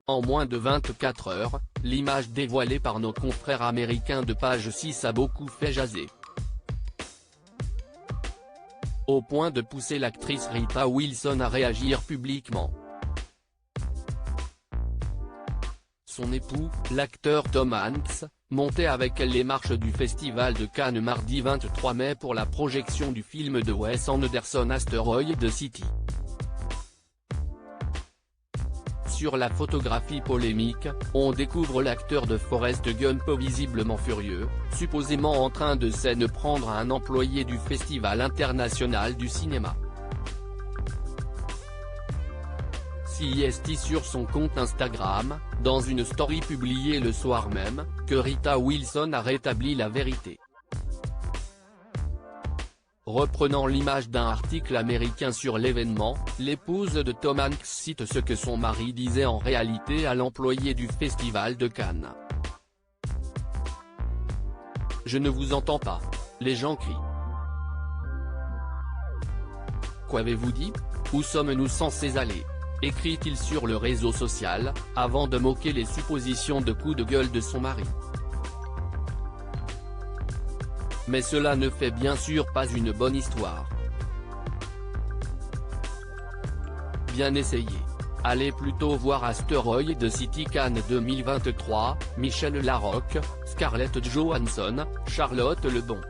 En moins de 24 heures, l'image dévoilée par nos confrères américains de Page 6 a beaucoup fait jaser. Au point de pousser l'actrice Rita Wilson à réagir publiquement. Son époux, l'acteur Tom Hanks, montait avec elle les marches du Festival de Cannes mardi 23 mai pour la projection du film de Wes Anderson Asteroid City. Sur la photographie polémique, on découvre l'acteur de Forrest Gump visiblement furieux, supposément en train de s'en prendre à un employé du Festival international du cinéma. CIST sur son compte Instagram, dans une story publiée le soir même, que Rita Wilson a rétabli la vérité. Reprenant l'image d'un article américain sur l'événement, l'épouse de Tom Hanks cite ce que son mari disait en réalité à l'employé du Festival de Cannes. « Je ne vous entends pas. Les gens crient. Qu'avez-vous dit? Où sommes-nous censés aller ?» écrit-il sur le réseau social, avant de moquer les suppositions de coups de gueule de son mari. Mais cela ne fait bien sûr pas une bonne histoire. Bien essayé. Allez plutôt voir Asteroid City Cannes 2023, Michel Larocque, Scarlett Johansson, Charlotte Lebon.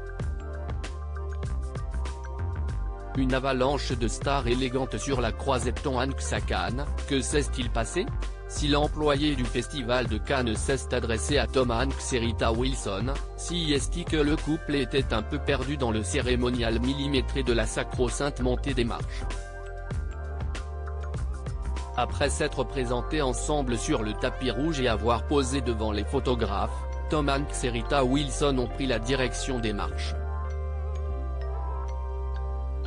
Une avalanche de stars élégantes sur la croisette Tom Hanks à Cannes, que s'est-il passé? Si l'employé du Festival de Cannes s'est adressé à Tom Hanks et Rita Wilson, CIST que le couple était un peu perdu dans le cérémonial millimétré de la sacro-sainte montée des marches. Après s'être présentés ensemble sur le tapis rouge et avoir posé devant les photographes, Tom Hanks et Rita Wilson ont pris la direction des marches.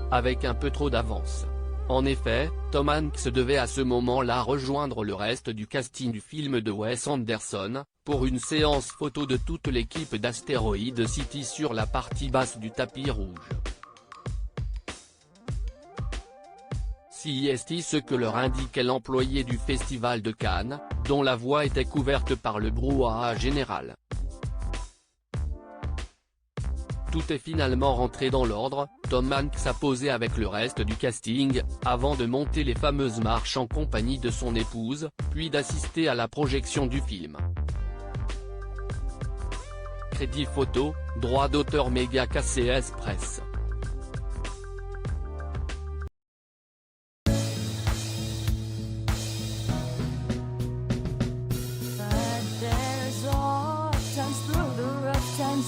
Avec un peu trop d'avance. En effet, Tom Hanks devait à ce moment-là rejoindre le reste du casting du film de Wes Anderson, pour une séance photo de toute l'équipe d'Asteroid City sur la partie basse du tapis rouge. CIST ce que leur indiquait l'employé du Festival de Cannes, dont la voix était couverte par le brouhaha général. Tout est finalement rentré dans l'ordre, Tom Hanks a posé avec le reste du casting, avant de monter les fameuses marches en compagnie de son épouse, puis d'assister à la projection du film. Crédit photo, droit d'auteur Méga KCS Presse.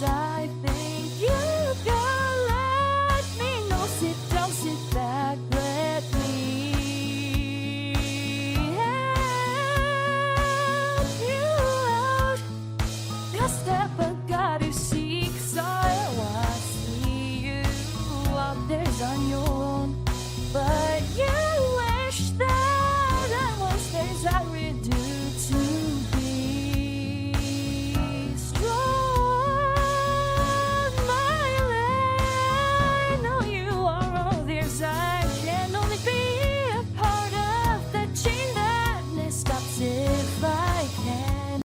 I think you can let me know. Sit down, sit back, let me help you out. Just step, I got to see.